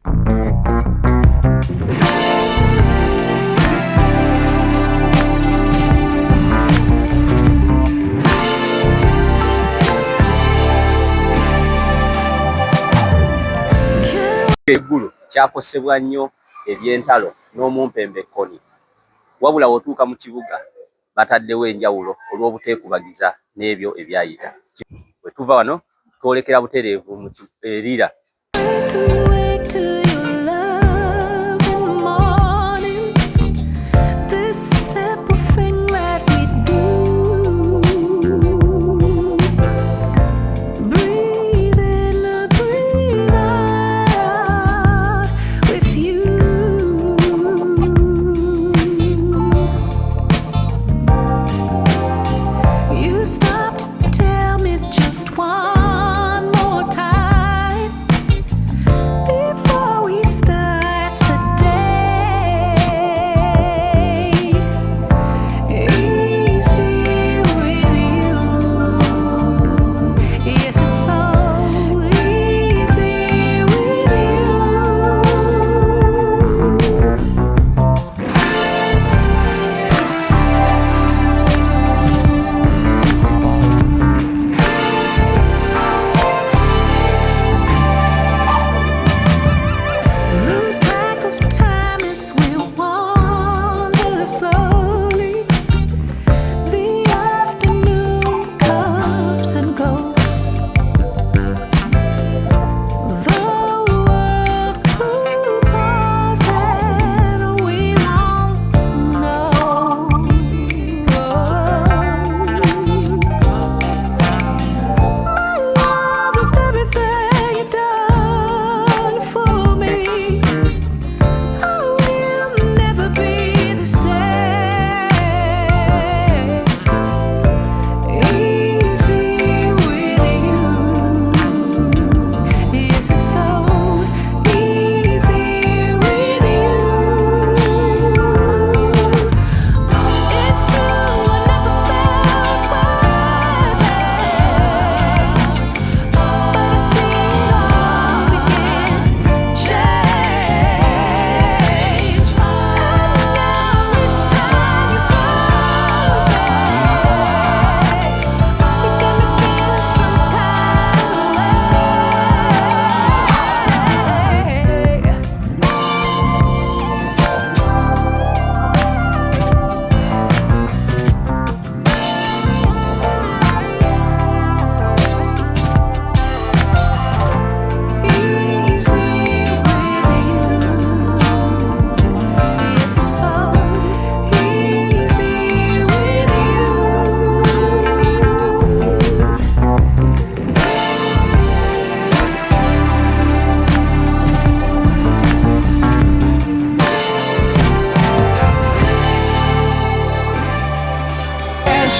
Gulu kyakosebwa nnyo ebyentalo n'omumpembe kkoni, wabula wotuuka mu kibuga bataddewo enjawulo olw'obuteekubagiza n'ebyo ebyayita. Bwe tuva wano twolekera butereevu mu erira.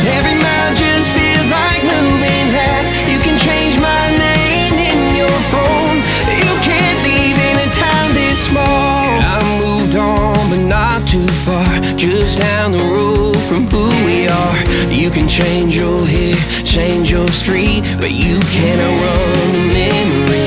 Every mile just feels like moving half. You can change my name in your phone. You can't leave in a town this small. I moved on but not too far, just down the road from who we are. You can change your hair, change your street, but you cannot run the memory